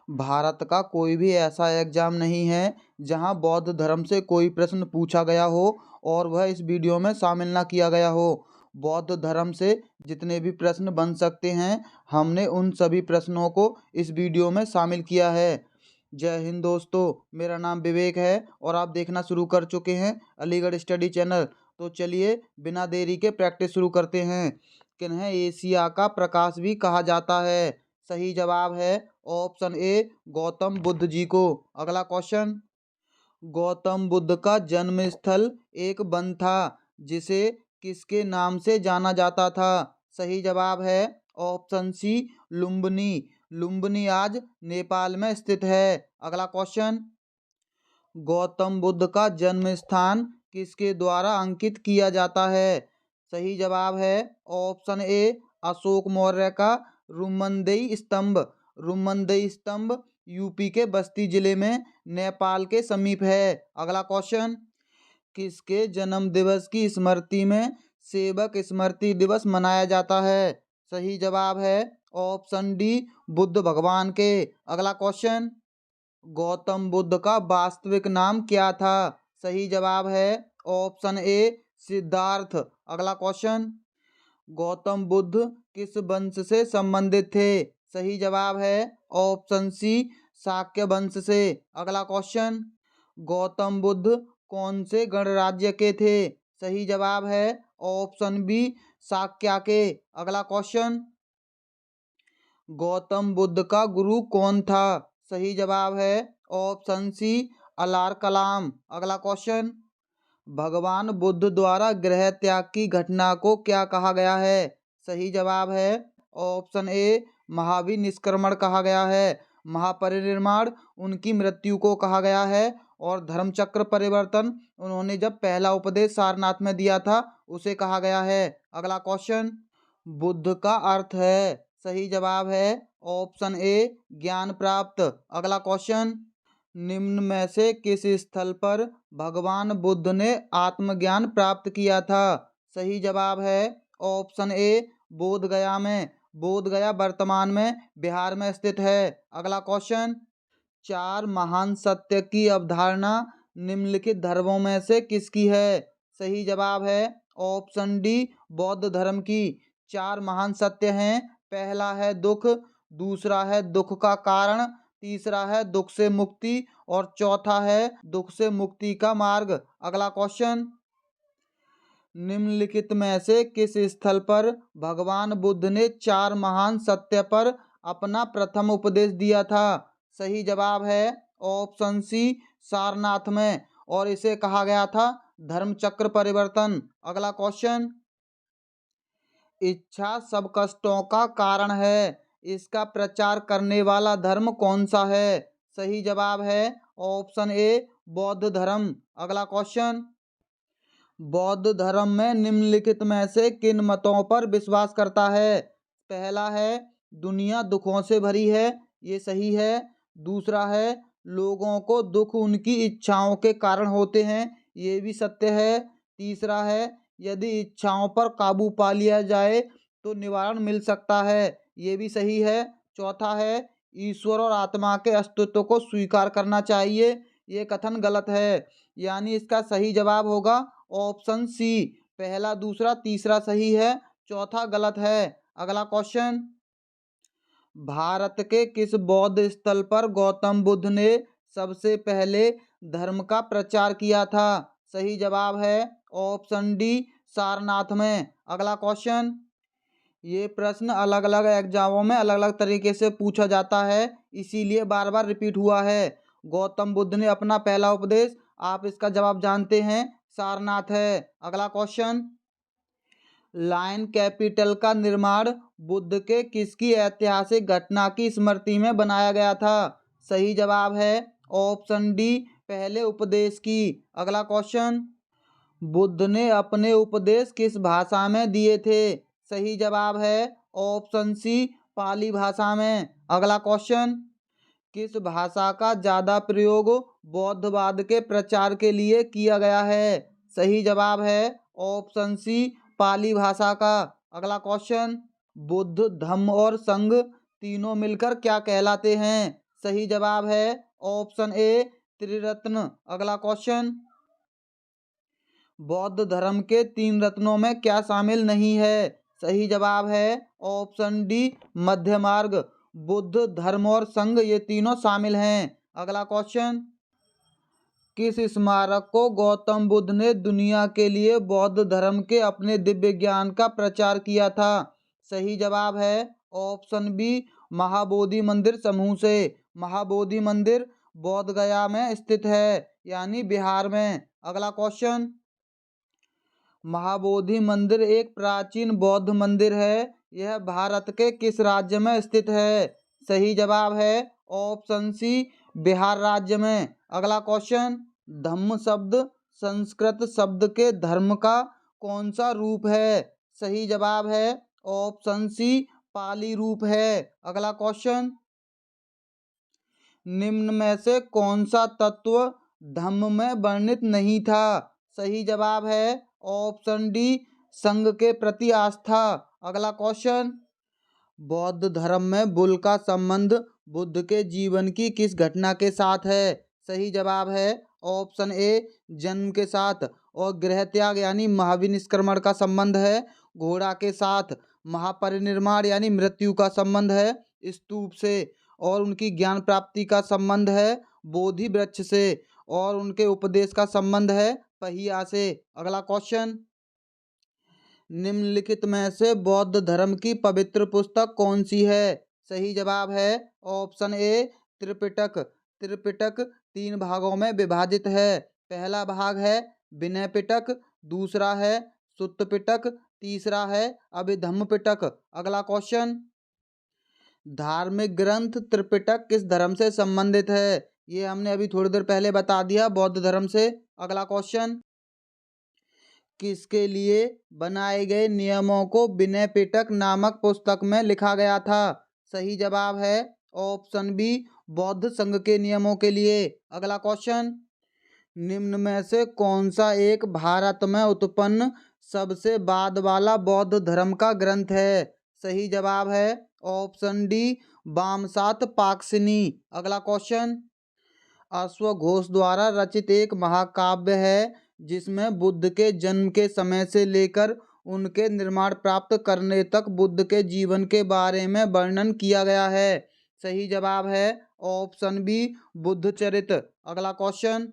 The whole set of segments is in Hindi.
भारत का कोई भी ऐसा एग्जाम नहीं है जहां बौद्ध धर्म से कोई प्रश्न पूछा गया हो और वह इस वीडियो में शामिल ना किया गया हो। बौद्ध धर्म से जितने भी प्रश्न बन सकते हैं, हमने उन सभी प्रश्नों को इस वीडियो में शामिल किया है। जय हिंद दोस्तों, मेरा नाम विवेक है और आप देखना शुरू कर चुके हैं अलीगढ़ स्टडी चैनल। तो चलिए बिना देरी के प्रैक्टिस शुरू करते हैं। किन्हें एशिया का प्रकाश भी कहा जाता है? सही जवाब है ऑप्शन ए, गौतम बुद्ध जी को। अगला क्वेश्चन, गौतम बुद्ध का जन्म स्थल एक वन था जिसे किसके नाम से जाना जाता था? सही जवाब है ऑप्शन सी, लुम्बिनी। लुम्बिनी आज नेपाल में स्थित है। अगला क्वेश्चन, गौतम बुद्ध का जन्म स्थान किसके द्वारा अंकित किया जाता है? सही जवाब है ऑप्शन ए, अशोक मौर्य का रुमनदेई स्तंभ। रुमनदेई स्तंभ यूपी के बस्ती जिले में नेपाल के समीप है। अगला क्वेश्चन, किसके जन्म दिवस की स्मृति में सेवक स्मृति दिवस मनाया जाता है? सही जवाब है ऑप्शन डी, बुद्ध भगवान के। अगला क्वेश्चन, गौतम बुद्ध का वास्तविक नाम क्या था? सही जवाब है ऑप्शन ए, सिद्धार्थ। अगला क्वेश्चन, गौतम बुद्ध किस वंश से संबंधित थे? सही जवाब है ऑप्शन सी, शाक्य वंश से। अगला क्वेश्चन, गौतम बुद्ध कौन से गणराज्य के थे? सही जवाब है ऑप्शन बी, शाक्या के। अगला क्वेश्चन, गौतम बुद्ध का गुरु कौन था? सही जवाब है ऑप्शन सी, अलार कलाम। अगला क्वेश्चन, भगवान बुद्ध द्वारा गृह त्याग की घटना को क्या कहा गया है? सही जवाब है ऑप्शन ए, महाविनिष्क्रमण कहा गया है। महापरिनिर्वाण उनकी मृत्यु को कहा गया है और धर्मचक्र परिवर्तन उन्होंने जब पहला उपदेश सारनाथ में दिया था उसे कहा गया है। अगला क्वेश्चन, बुद्ध का अर्थ है? सही जवाब है ऑप्शन ए, ज्ञान प्राप्त। अगला क्वेश्चन, निम्न में से किस स्थल पर भगवान बुद्ध ने आत्मज्ञान प्राप्त किया था? सही जवाब है ऑप्शन ए, बोध गया में। बोध गया वर्तमान में बिहार में स्थित है। अगला क्वेश्चन, चार महान सत्य की अवधारणा निम्नलिखित धर्मों में से किसकी है? सही जवाब है ऑप्शन डी, बौद्ध धर्म की। चार महान सत्य हैं। पहला है दुख, दूसरा है दुख का कारण, तीसरा है दुख से मुक्ति और चौथा है दुख से मुक्ति का मार्ग। अगला क्वेश्चन, निम्नलिखित में से किस स्थल पर भगवान बुद्ध ने चार महान सत्य पर अपना प्रथम उपदेश दिया था? सही जवाब है ऑप्शन सी, सारनाथ में, और इसे कहा गया था धर्मचक्र परिवर्तन। अगला क्वेश्चन, इच्छा सब कष्टों का कारण है, इसका प्रचार करने वाला धर्म कौन सा है? सही जवाब है ऑप्शन ए, बौद्ध धर्म। अगला क्वेश्चन, बौद्ध धर्म में निम्नलिखित में से किन मतों पर विश्वास करता है? पहला है दुनिया दुखों से भरी है, ये सही है। दूसरा है लोगों को दुख उनकी इच्छाओं के कारण होते हैं, ये भी सत्य है। तीसरा है यदि इच्छाओं पर काबू पा लिया जाए तो निवारण मिल सकता है, ये भी सही है। चौथा है ईश्वर और आत्मा के अस्तित्व को स्वीकार करना चाहिए, ये कथन गलत है। यानी इसका सही जवाब होगा ऑप्शन सी, पहला दूसरा तीसरा सही है, चौथा गलत है। अगला क्वेश्चन, भारत के किस बौद्ध स्थल पर गौतम बुद्ध ने सबसे पहले धर्म का प्रचार किया था? सही जवाब है ऑप्शन डी, सारनाथ में। अगला क्वेश्चन, ये प्रश्न अलग अलग एग्जामों में अलग अलग तरीके से पूछा जाता है, इसीलिए बार बार रिपीट हुआ है। गौतम बुद्ध ने अपना पहला उपदेश, आप इसका जवाब जानते हैं, सारनाथ है। अगला क्वेश्चन, लायन कैपिटल का निर्माण बुद्ध के किसकी ऐतिहासिक घटना की स्मृति में बनाया गया था? सही जवाब है ऑप्शन डी, पहले उपदेश की। अगला क्वेश्चन, बुद्ध ने अपने उपदेश किस भाषा में दिए थे? सही जवाब है ऑप्शन सी, पाली भाषा में। अगला क्वेश्चन, किस भाषा का ज्यादा प्रयोग बौद्धवाद के प्रचार के लिए किया गया है? सही जवाब है ऑप्शन सी, पाली भाषा का। अगला क्वेश्चन, बुद्ध धम्म और संघ तीनों मिलकर क्या कहलाते हैं? सही जवाब है ऑप्शन ए त्रिरत्न। अगला क्वेश्चन, बौद्ध धर्म के 3 रत्नों में क्या शामिल नहीं है? सही जवाब है ऑप्शन डी मध्य मार्ग। बुद्ध, धर्म और संघ ये तीनों शामिल हैं। अगला क्वेश्चन, किस स्मारक को गौतम बुद्ध ने दुनिया के लिए बौद्ध धर्म के अपने दिव्य ज्ञान का प्रचार किया था? सही जवाब है ऑप्शन बी महाबोधि मंदिर समूह से। महाबोधि मंदिर बोध गया में स्थित है, यानी बिहार में। अगला क्वेश्चन, महाबोधि मंदिर एक प्राचीन बौद्ध मंदिर है। यह भारत के किस राज्य में स्थित है? सही जवाब है ऑप्शन सी बिहार राज्य में। अगला क्वेश्चन, धम्म शब्द संस्कृत शब्द के धर्म का कौन सा रूप है? सही जवाब है ऑप्शन सी पाली रूप है। अगला क्वेश्चन, निम्न में से कौन सा तत्व धम्म में वर्णित नहीं था? सही जवाब है ऑप्शन डी संघ के प्रति आस्था। अगला क्वेश्चन, बौद्ध धर्म में बुल का संबंध बुद्ध के जीवन की किस घटना के साथ है? सही जवाब है ऑप्शन ए जन्म के साथ। और गृह त्याग यानी महाविनिष्क्रमण का संबंध है। घोड़ा के साथ महापरिनिर्वाण यानी मृत्यु का संबंध है स्तूप से। और उनकी ज्ञान प्राप्ति का संबंध है बोधि वृक्ष से। और उनके उपदेश का संबंध है पहिया से। अगला क्वेश्चन, निम्नलिखित में से बौद्ध धर्म की पवित्र पुस्तक कौन सी है? सही जवाब है ऑप्शन ए त्रिपिटक। त्रिपिटक 3 भागों में विभाजित है। पहला भाग है विनय पिटक, दूसरा है सुत्त पिटक, तीसरा है अभिधम्म पिटक। अगला क्वेश्चन, धार्मिक ग्रंथ त्रिपिटक किस धर्म से संबंधित है? ये हमने अभी थोड़ी देर पहले बता दिया, बौद्ध धर्म से। अगला क्वेश्चन, किसके लिए बनाए गए नियमों को विनय पिटक नामक पुस्तक में लिखा गया था? सही जवाब है ऑप्शन बी बौद्ध संघ के नियमों के लिए। अगला क्वेश्चन, निम्न में से कौन सा एक भारत में उत्पन्न सबसे बाद वाला बौद्ध धर्म का ग्रंथ है? सही जवाब है ऑप्शन डी वामसात पाक्सिनी। अगला क्वेश्चन, अश्वघोष द्वारा रचित एक महाकाव्य है जिसमें बुद्ध के जन्म के समय से लेकर उनके निर्माण प्राप्त करने तक बुद्ध के जीवन के बारे में वर्णन किया गया है। सही जवाब है ऑप्शन बी बुद्ध चरित। अगला क्वेश्चन,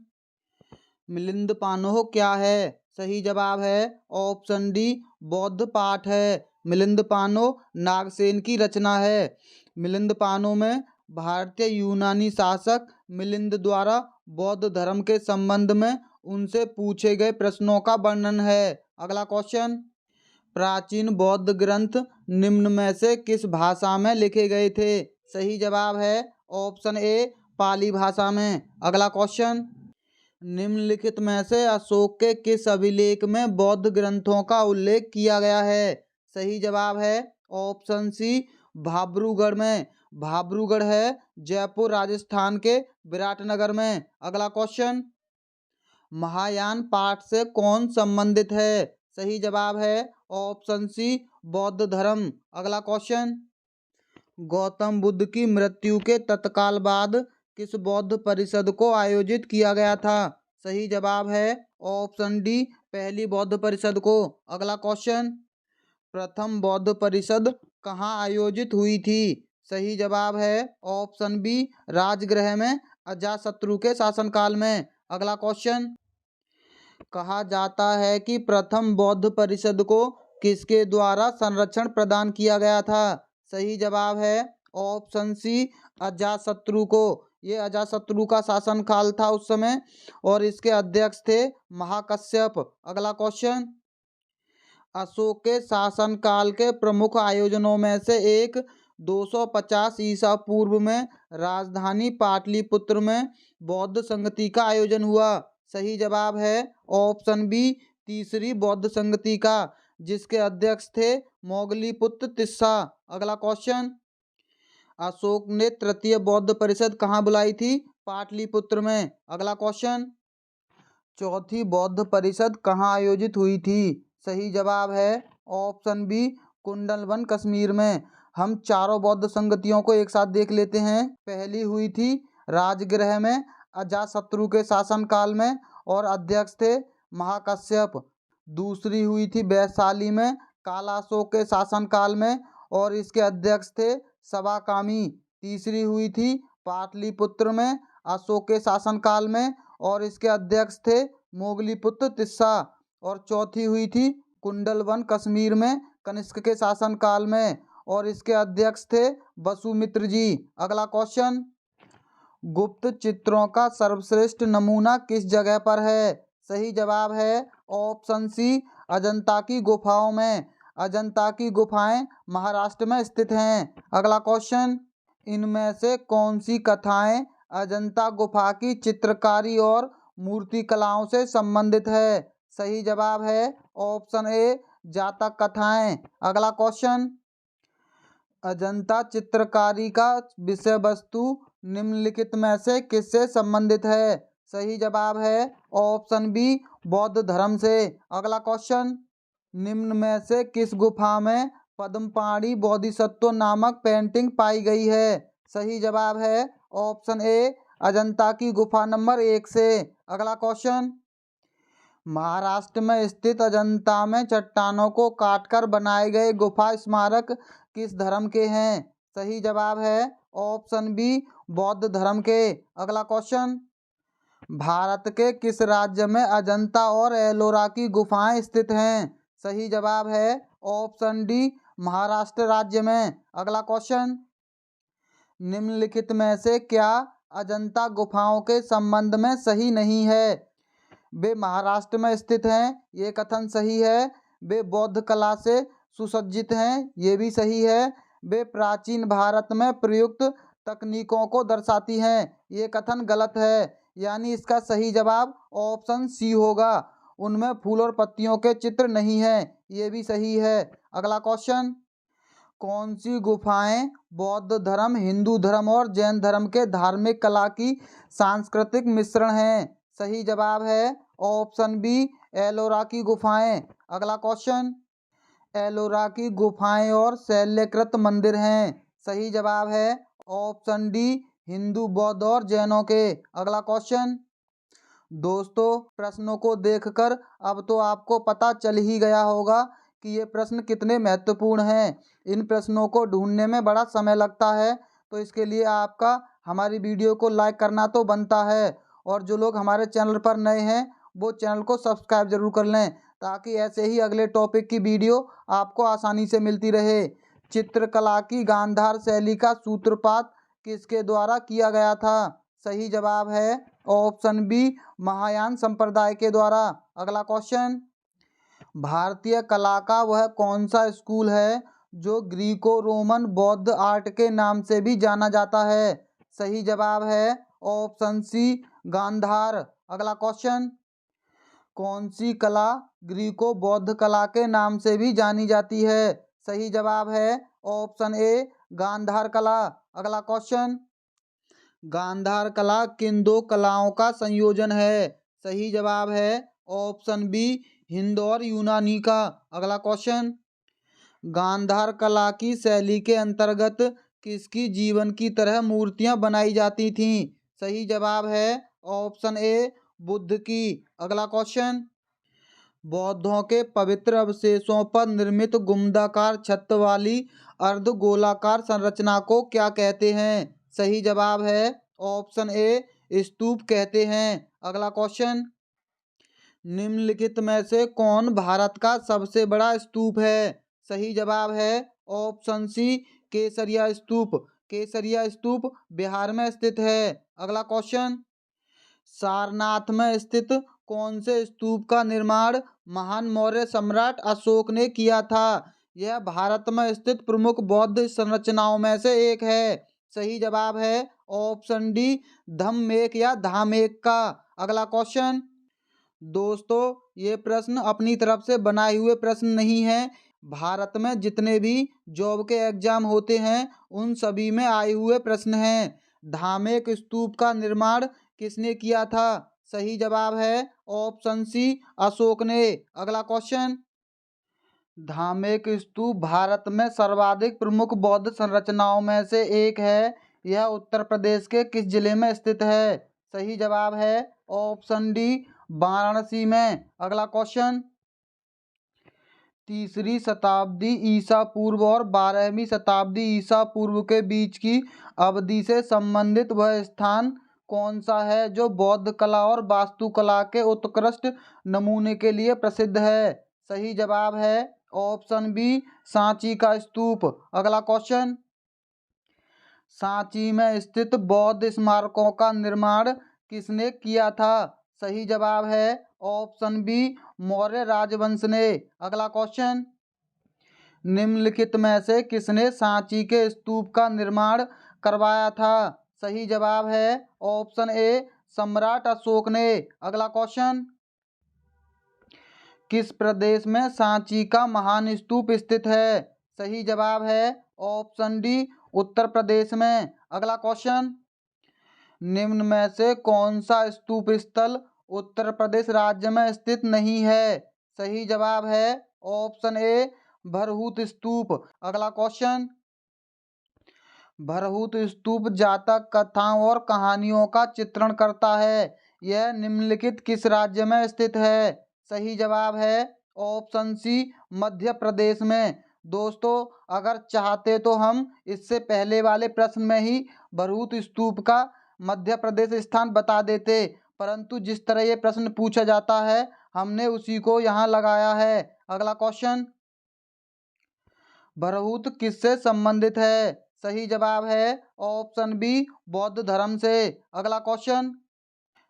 मिलिंद पानोह क्या है? सही जवाब है ऑप्शन डी बौद्ध पाठ है। मिलिंद पानोह नागसेन की रचना है। मिलिंद पानोह में भारतीय यूनानी शासक मिलिंद द्वारा बौद्ध धर्म के संबंध में उनसे पूछे गए प्रश्नों का वर्णन है। अगला क्वेश्चन, प्राचीन बौद्ध ग्रंथ निम्न में से किस भाषा में लिखे गए थे? सही जवाब है ऑप्शन ए पाली भाषा में। अगला क्वेश्चन, निम्नलिखित में से अशोक के किस अभिलेख में बौद्ध ग्रंथों का उल्लेख किया गया है? सही जवाब है ऑप्शन सी भाब्रूगढ़ में। भाब्रूगढ़ है जयपुर राजस्थान के विराटनगर में। अगला क्वेश्चन, महायान पाठ से कौन संबंधित है? सही जवाब है ऑप्शन सी बौद्ध धर्म। अगला क्वेश्चन, गौतम बुद्ध की मृत्यु के तत्काल बाद किस बौद्ध परिषद को आयोजित किया गया था? सही जवाब है ऑप्शन डी पहली बौद्ध परिषद को। अगला क्वेश्चन, प्रथम बौद्ध परिषद कहाँ आयोजित हुई थी? सही जवाब है ऑप्शन बी राजगृह में अजातशत्रु के शासनकाल में। अगला क्वेश्चन, कहा जाता है कि प्रथम बौद्ध परिषद को किसके द्वारा संरक्षण प्रदान किया गया था? सही जवाब है ऑप्शन सी अजातशत्रु को। ये अजातशत्रु का शासन काल था उस समय और इसके अध्यक्ष थे महाकश्यप। अगला क्वेश्चन, अशोक के शासन काल के प्रमुख आयोजनों में से एक 250 ईसा पूर्व में राजधानी पाटलिपुत्र में बौद्ध संगति का आयोजन हुआ। सही जवाब है ऑप्शन बी तीसरी बौद्ध संगति का, जिसके अध्यक्ष थे मोगलीपुत्र तिस्सा। अगला क्वेश्चन, अशोक ने तृतीय बौद्ध परिषद कहाँ बुलाई थी? पाटलिपुत्र में। अगला क्वेश्चन, चौथी बौद्ध परिषद कहाँ आयोजित हुई थी? सही जवाब है ऑप्शन बी कुंडलवन कश्मीर में। हम चारों बौद्ध संगतियों को एक साथ देख लेते हैं। पहली हुई थी राजगृह में अजातशत्रु के शासनकाल में और अध्यक्ष थे महाकश्यप। दूसरी हुई थी वैशाली में कालाशोक के शासनकाल में और इसके अध्यक्ष थे सवाकामी। तीसरी हुई थी पाटलिपुत्र में अशोक के शासनकाल में और इसके अध्यक्ष थे मोगलीपुत्र तिस्सा। और चौथी हुई थी कुंडलवन कश्मीर में कनिष्क के शासनकाल में और इसके अध्यक्ष थे वसुमित्र जी। अगला क्वेश्चन, गुप्त चित्रों का सर्वश्रेष्ठ नमूना किस जगह पर है? सही जवाब है ऑप्शन सी अजंता की गुफाओं में। अजंता की गुफाएं महाराष्ट्र में स्थित हैं। अगला क्वेश्चन, इनमें से कौन सी कथाएं अजंता गुफा की चित्रकारी और मूर्ति कलाओं से संबंधित है? सही जवाब है ऑप्शन ए जातक कथाएं। अगला क्वेश्चन, अजंता चित्रकारी का विषय वस्तु निम्नलिखित में से किससे संबंधित है? सही जवाब है ऑप्शन बी बौद्ध धर्म से। अगला क्वेश्चन, निम्न में से किस गुफा में पद्मपाणि बोधिसत्व नामक पेंटिंग पाई गई है? सही जवाब है ऑप्शन ए अजंता की गुफा नंबर 1 से। अगला क्वेश्चन, महाराष्ट्र में स्थित अजंता में चट्टानों को काटकर बनाए गए गुफा स्मारक किस धर्म के हैं? सही जवाब है ऑप्शन बी बौद्ध धर्म के। अगला क्वेश्चन, भारत के किस राज्य में अजंता और एलोरा की गुफाएं स्थित हैं? सही जवाब है ऑप्शन डी महाराष्ट्र राज्य में। अगला क्वेश्चन, निम्नलिखित में से क्या अजंता गुफाओं के संबंध में सही नहीं है? वे महाराष्ट्र में स्थित हैं, ये कथन सही है। वे बौद्ध कला से सुसज्जित हैं, ये भी सही है। वे प्राचीन भारत में प्रयुक्त तकनीकों को दर्शाती हैं, ये कथन गलत है। यानी इसका सही जवाब ऑप्शन सी होगा। उनमें फूल और पत्तियों के चित्र नहीं हैं, ये भी सही है। अगला क्वेश्चन, कौन सी गुफाएं बौद्ध धर्म, हिंदू धर्म और जैन धर्म के धार्मिक कला की सांस्कृतिक मिश्रण हैं? सही जवाब है ऑप्शन बी एलोरा की गुफाएं। अगला क्वेश्चन, एलोरा की गुफाएं और शैल्यकृत मंदिर हैं। सही जवाब है ऑप्शन डी हिंदू, बौद्ध और जैनों के। अगला क्वेश्चन, दोस्तों प्रश्नों को देखकर अब तो आपको पता चल ही गया होगा कि ये प्रश्न कितने महत्वपूर्ण हैं। इन प्रश्नों को ढूंढने में बड़ा समय लगता है, तो इसके लिए आपका हमारी वीडियो को लाइक करना तो बनता है। और जो लोग हमारे चैनल पर नए हैं वो चैनल को सब्सक्राइब जरूर कर लें, ताकि ऐसे ही अगले टॉपिक की वीडियो आपको आसानी से मिलती रहे। चित्रकला की गांधार शैली का सूत्रपात किसके द्वारा किया गया था? सही जवाब है ऑप्शन बी महायान संप्रदाय के द्वारा। अगला क्वेश्चन, भारतीय कला का वह कौन सा स्कूल है जो ग्रीको रोमन बौद्ध आर्ट के नाम से भी जाना जाता है? सही जवाब है ऑप्शन सी गांधार। अगला क्वेश्चन, कौन सी कला ग्रीको बौद्ध कला के नाम से भी जानी जाती है? सही जवाब है ऑप्शन ए गांधार कला। अगला क्वेश्चन, गांधार कला किन दो कलाओं का संयोजन है? सही जवाब है ऑप्शन बी हिंद और यूनानी का। अगला क्वेश्चन, गांधार कला की शैली के अंतर्गत किसकी जीवन की तरह मूर्तियां बनाई जाती थीं? सही जवाब है ऑप्शन ए बुद्ध की। अगला क्वेश्चन, बौद्धों के पवित्र अवशेषों पर निर्मित गुंबदाकार छत वाली अर्धगोलाकार संरचना को क्या कहते हैं? सही जवाब है ऑप्शन ए स्तूप कहते हैं। अगला क्वेश्चन, निम्नलिखित में से कौन भारत का सबसे बड़ा स्तूप है? सही जवाब है ऑप्शन सी केसरिया स्तूप। केसरिया स्तूप बिहार में स्थित है। अगला क्वेश्चन, सारनाथ में स्थित कौन से स्तूप का निर्माण महान मौर्य सम्राट अशोक ने किया था? यह भारत में स्थित प्रमुख बौद्ध संरचनाओं में से एक है। सही जवाब है ऑप्शन डी धम्मेक या धामेक का। अगला क्वेश्चन, दोस्तों ये प्रश्न अपनी तरफ से बनाए हुए प्रश्न नहीं है। भारत में जितने भी जॉब के एग्जाम होते हैं उन सभी में आए हुए प्रश्न हैं। धामेक स्तूप का निर्माण किसने किया था? सही जवाब है ऑप्शन सी अशोक ने। अगला क्वेश्चन, धामेक स्तूप भारत में सर्वाधिक प्रमुख बौद्ध संरचनाओं में से एक है। यह उत्तर प्रदेश के किस जिले में स्थित है? सही जवाब है ऑप्शन डी, वाराणसी में। अगला क्वेश्चन, 3री शताब्दी ईसा पूर्व और 12वीं शताब्दी ईसा पूर्व के बीच की अवधि से संबंधित वह स्थान कौन सा है जो बौद्ध कला और वास्तुकला के उत्कृष्ट नमूने के लिए प्रसिद्ध है? सही जवाब है ऑप्शन बी, सांची का स्तूप। अगला क्वेश्चन, सांची में स्थित बौद्ध स्मारकों का निर्माण किसने किया था? सही जवाब है ऑप्शन बी, मौर्य राजवंश ने। अगला क्वेश्चन, निम्नलिखित में से किसने सांची के स्तूप का निर्माण करवाया था? सही जवाब है ऑप्शन ए, सम्राट अशोक ने। अगला क्वेश्चन, किस प्रदेश में सांची का महान स्तूप स्थित है? सही जवाब है ऑप्शन डी, उत्तर प्रदेश में। अगला क्वेश्चन, निम्न में से कौन सा स्तूप स्थल उत्तर प्रदेश राज्य में स्थित नहीं है? सही जवाब है ऑप्शन ए, भरहूत स्तूप। अगला क्वेश्चन, भरहूत स्तूप जातक कथाओं और कहानियों का चित्रण करता है। यह निम्नलिखित किस राज्य में स्थित है? सही जवाब है ऑप्शन सी, मध्य प्रदेश में। दोस्तों, अगर चाहते तो हम इससे पहले वाले प्रश्न में ही भरहूत स्तूप का मध्य प्रदेश स्थान बता देते, परंतु जिस तरह ये प्रश्न पूछा जाता है हमने उसी को यहाँ लगाया है। अगला क्वेश्चन, भरहूत किससे संबंधित है? सही जवाब है ऑप्शन बी, बौद्ध धर्म से। अगला क्वेश्चन,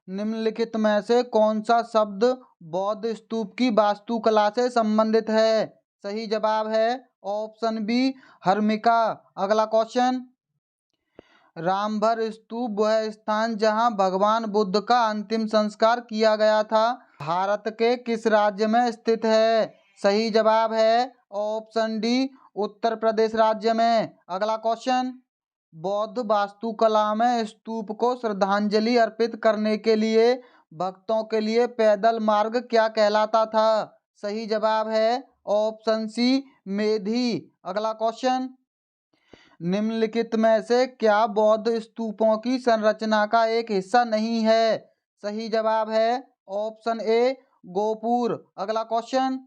निम्नलिखित में से कौन सा शब्द बौद्ध स्तूप की वास्तुकला से संबंधित है? सही जवाब है ऑप्शन बी, हर्मिका। अगला क्वेश्चन, रामभर स्तूप वह स्थान जहां भगवान बुद्ध का अंतिम संस्कार किया गया था, भारत के किस राज्य में स्थित है? सही जवाब है ऑप्शन डी, उत्तर प्रदेश राज्य में। अगला क्वेश्चन, बौद्ध वास्तुकला में स्तूप को श्रद्धांजलि अर्पित करने के लिए भक्तों के लिए पैदल मार्ग क्या कहलाता था? सही जवाब है ऑप्शन सी, मेधी। अगला क्वेश्चन, निम्नलिखित में से क्या बौद्ध स्तूपों की संरचना का एक हिस्सा नहीं है? सही जवाब है ऑप्शन ए, गोपुर। अगला क्वेश्चन,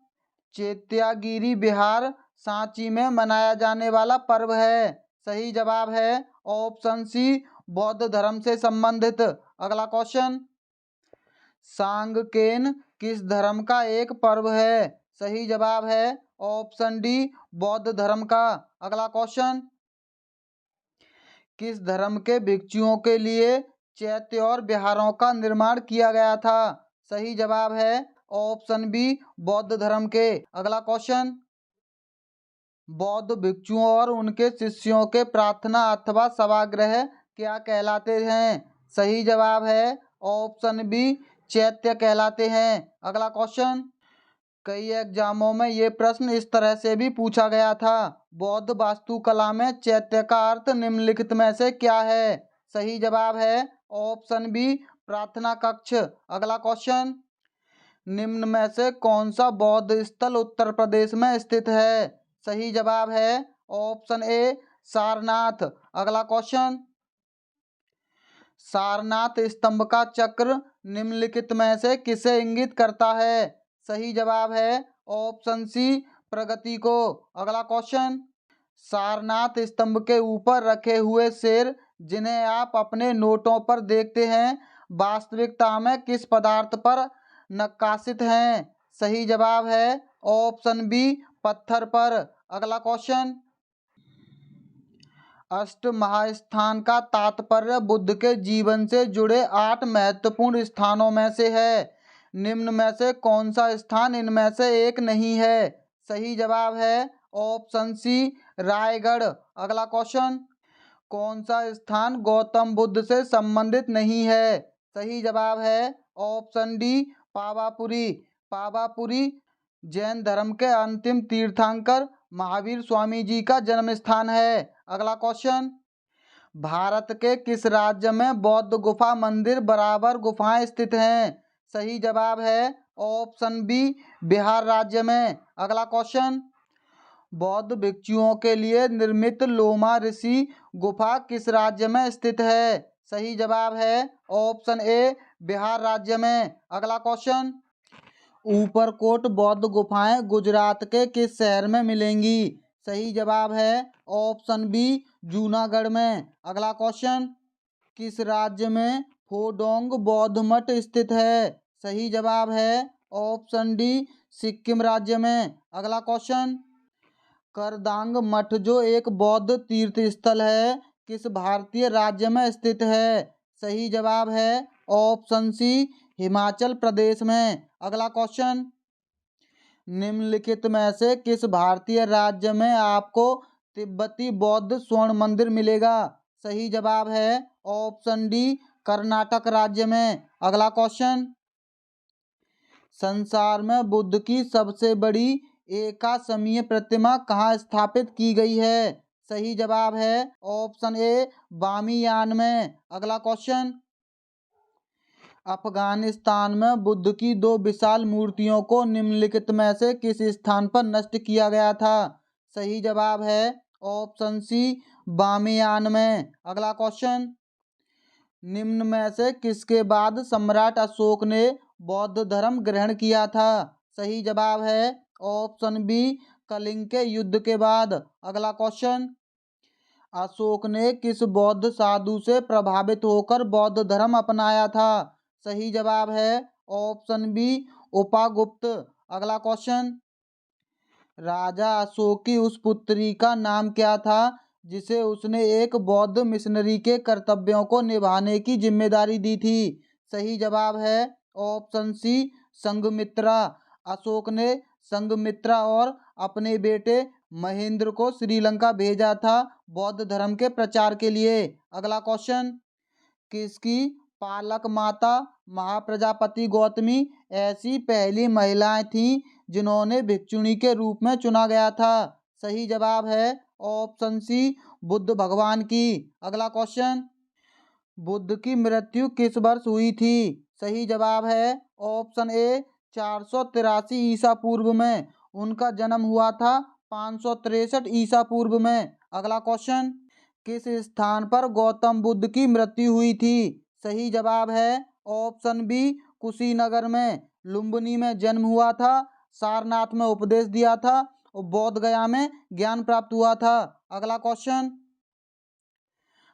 चैत्यागिरी विहार सांची में मनाया जाने वाला पर्व है। सही जवाब है ऑप्शन सी, बौद्ध धर्म से संबंधित। अगला क्वेश्चन, सांगकेन किस धर्म का एक पर्व है? सही जवाब है ऑप्शन डी, बौद्ध धर्म का। अगला क्वेश्चन, किस धर्म के भिक्षुओं के लिए चैत्य और विहारों का निर्माण किया गया था? सही जवाब है ऑप्शन बी, बौद्ध धर्म के। अगला क्वेश्चन, बौद्ध भिक्षुओं और उनके शिष्यों के प्रार्थना अथवा सभागृह क्या कहलाते हैं? सही जवाब है ऑप्शन बी, चैत्य कहलाते हैं। अगला क्वेश्चन, कई एग्जामों में ये प्रश्न इस तरह से भी पूछा गया था, बौद्ध वास्तुकला में चैत्य का अर्थ निम्नलिखित में से क्या है? सही जवाब है ऑप्शन बी, प्रार्थना कक्ष। अगला क्वेश्चन, निम्न में से कौन सा बौद्ध स्थल उत्तर प्रदेश में स्थित है? सही जवाब है ऑप्शन ए, सारनाथ। अगला क्वेश्चन, सारनाथ स्तंभ का चक्र निम्नलिखित में से किसे इंगित करता है? सही जवाब है ऑप्शन सी, प्रगति को। अगला क्वेश्चन, सारनाथ स्तंभ के ऊपर रखे हुए शेर जिन्हें आप अपने नोटों पर देखते हैं वास्तविकता में किस पदार्थ पर नक्काशित हैं? सही जवाब है ऑप्शन बी, पत्थर पर। अगला क्वेश्चन, अष्ट महास्थान का तात्पर्य बुद्ध के जीवन से जुड़े 8 महत्वपूर्ण स्थानों में से है। निम्न में से कौन सा स्थान इनमें से एक नहीं है? सही जवाब है ऑप्शन सी, रायगढ़। अगला क्वेश्चन, कौन सा स्थान गौतम बुद्ध से संबंधित नहीं है? सही जवाब है ऑप्शन डी, पावापुरी। पावापुरी जैन धर्म के अंतिम तीर्थंकर महावीर स्वामी जी का जन्म स्थान है। अगला क्वेश्चन, भारत के किस राज्य में बौद्ध गुफा मंदिर बराबर गुफाएं स्थित हैं? सही जवाब है ऑप्शन बी बिहार राज्य में। अगला क्वेश्चन, बौद्ध भिक्षुओं के लिए निर्मित लोमा ऋषि गुफा किस राज्य में स्थित है? सही जवाब है ऑप्शन ए बिहार राज्य में। अगला क्वेश्चन, ऊपरकोट बौद्ध गुफाएं गुजरात के किस शहर में मिलेंगी? सही जवाब है ऑप्शन बी जूनागढ़ में। अगला क्वेश्चन, किस राज्य में फोडोंग बौद्ध मठ स्थित है? सही जवाब है ऑप्शन डी सिक्किम राज्य में। अगला क्वेश्चन, करदांग मठ जो एक बौद्ध तीर्थ स्थल है किस भारतीय राज्य में स्थित है? सही जवाब है ऑप्शन सी हिमाचल प्रदेश में। अगला क्वेश्चन, निम्नलिखित में से किस भारतीय राज्य में आपको तिब्बती बौद्ध स्वर्ण मंदिर मिलेगा? सही जवाब है ऑप्शन डी कर्नाटक राज्य में। अगला क्वेश्चन, संसार में बुद्ध की सबसे बड़ी एकाश्मीय प्रतिमा कहाँ स्थापित की गई है? सही जवाब है ऑप्शन ए बामियान में। अगला क्वेश्चन, अफगानिस्तान में बुद्ध की दो विशाल मूर्तियों को निम्नलिखित में से किस स्थान पर नष्ट किया गया था? सही जवाब है ऑप्शन सी बामियान में। अगला क्वेश्चन, निम्न में से किसके बाद सम्राट अशोक ने बौद्ध धर्म ग्रहण किया था? सही जवाब है ऑप्शन बी कलिंग के युद्ध के बाद। अगला क्वेश्चन, अशोक ने किस बौद्ध साधु से प्रभावित होकर बौद्ध धर्म अपनाया था? सही जवाब है ऑप्शन बी उपागुप्त। अगला क्वेश्चन, राजा अशोक की उस पुत्री का नाम क्या था जिसे उसने एक बौद्ध मिशनरी के कर्तव्यों को निभाने की जिम्मेदारी दी थी? सही जवाब है ऑप्शन सी संघमित्रा। अशोक ने संघमित्रा और अपने बेटे महेंद्र को श्रीलंका भेजा था बौद्ध धर्म के प्रचार के लिए। अगला क्वेश्चन, किसकी पालक माता महाप्रजापति गौतमी ऐसी पहली महिलाएं थीं जिन्होंने भिक्षुणी के रूप में चुना गया था? सही जवाब है ऑप्शन सी बुद्ध भगवान की। अगला क्वेश्चन, बुद्ध की मृत्यु किस वर्ष हुई थी? सही जवाब है ऑप्शन ए 483 ईसा पूर्व में। उनका जन्म हुआ था 563 ईसा पूर्व में। अगला क्वेश्चन, किस स्थान पर गौतम बुद्ध की मृत्यु हुई थी? सही जवाब है ऑप्शन बी कुशीनगर में। लुम्बिनी में जन्म हुआ था, सारनाथ में उपदेश दिया था और बोध गया में ज्ञान प्राप्त हुआ था। अगला क्वेश्चन,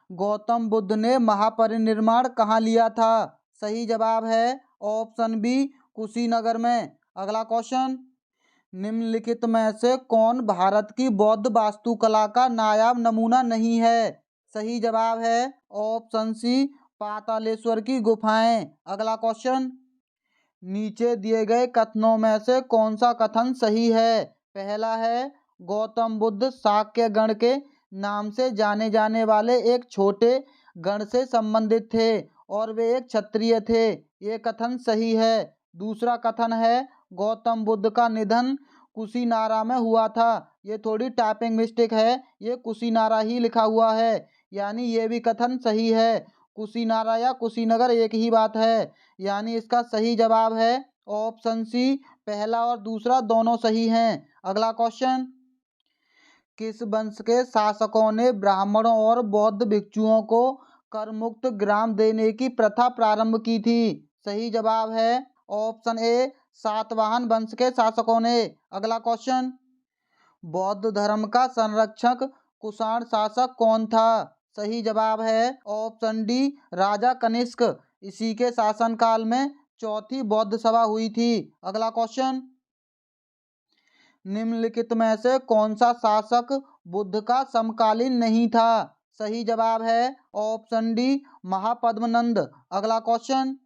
गौतम बुद्ध ने महापरिनिर्वाण कहाँ लिया था? सही जवाब है ऑप्शन बी कुशीनगर में। अगला क्वेश्चन, निम्नलिखित में से कौन भारत की बौद्ध वास्तुकला का नायाब नमूना नहीं है? सही जवाब है ऑप्शन सी पातालेश्वर की गुफाएं। अगला क्वेश्चन, नीचे दिए गए कथनों में से कौन सा कथन सही है? पहला है गौतम बुद्ध शाक्य गण के नाम से जाने जाने वाले एक छोटे गण से संबंधित थे और वे एक क्षत्रिय थे। ये कथन सही है। दूसरा कथन है गौतम बुद्ध का निधन कुशीनारा में हुआ था। ये थोड़ी टाइपिंग मिस्टेक है, ये कुशीनारा ही लिखा हुआ है, यानी ये भी कथन सही है। कुशीनारा या कुशीनगर एक ही बात है, यानी इसका सही जवाब है ऑप्शन सी पहला और दूसरा दोनों सही हैं। अगला क्वेश्चन, किस वंश के शासकों ने ब्राह्मणों और बौद्ध भिक्षुओं को कर मुक्त ग्राम देने की प्रथा प्रारंभ की थी? सही जवाब है ऑप्शन ए सातवाहन वंश के शासकों ने। अगला क्वेश्चन, बौद्ध धर्म का संरक्षक कुषाण शासक कौन था? सही जवाब है ऑप्शन डी राजा कनिष्क। इसी के शासनकाल में चौथी बौद्ध सभा हुई थी। अगला क्वेश्चन, निम्नलिखित में से कौन सा शासक बुद्ध का समकालीन नहीं था? सही जवाब है ऑप्शन डी महापद्मनंद। अगला क्वेश्चन,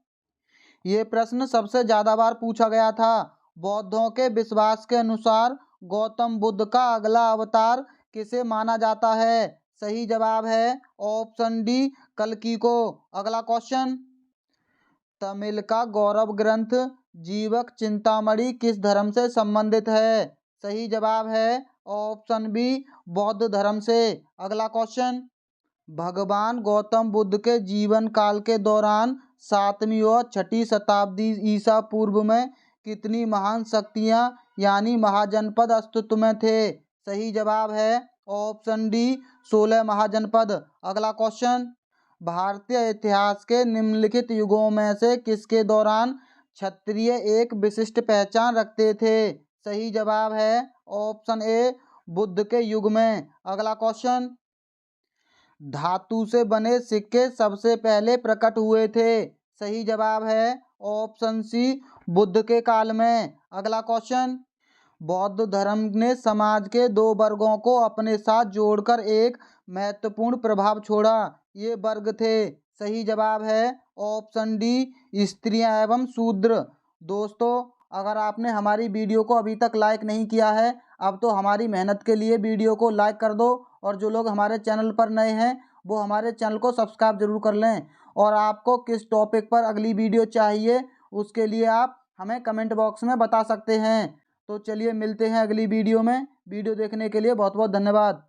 ये प्रश्न सबसे ज्यादा बार पूछा गया था। बौद्धों के विश्वास के अनुसार गौतम बुद्ध का अगला अवतार किसे माना जाता है? सही जवाब है ऑप्शन डी कल्कि को। अगला क्वेश्चन, तमिल का गौरव ग्रंथ जीवक चिंतामणि किस धर्म से संबंधित है? सही जवाब है ऑप्शन बी बौद्ध धर्म से। अगला क्वेश्चन, भगवान गौतम बुद्ध के जीवन काल के दौरान 7वीं और 6ठी शताब्दी ईसा पूर्व में कितनी महान शक्तियाँ यानी महाजनपद अस्तित्व में थे? सही जवाब है ऑप्शन डी 16 महाजनपद। अगला क्वेश्चन, भारतीय इतिहास के निम्नलिखित युगों में से किसके दौरान क्षत्रिय एक विशिष्ट पहचान रखते थे? सही जवाब है ऑप्शन ए बुद्ध के युग में। अगला क्वेश्चन, धातु से बने सिक्के सबसे पहले प्रकट हुए थे? सही जवाब है ऑप्शन सी बुद्ध के काल में। अगला क्वेश्चन, बौद्ध धर्म ने समाज के दो वर्गों को अपने साथ जोड़कर एक महत्वपूर्ण प्रभाव छोड़ा। ये वर्ग थे? सही जवाब है ऑप्शन डी स्त्रियां एवं शूद्र। दोस्तों, अगर आपने हमारी वीडियो को अभी तक लाइक नहीं किया है, अब तो हमारी मेहनत के लिए वीडियो को लाइक कर दो, और जो लोग हमारे चैनल पर नए हैं वो हमारे चैनल को सब्सक्राइब जरूर कर लें। और आपको किस टॉपिक पर अगली वीडियो चाहिए उसके लिए आप हमें कमेंट बॉक्स में बता सकते हैं। तो चलिए मिलते हैं अगली वीडियो में। वीडियो देखने के लिए बहुत बहुत धन्यवाद।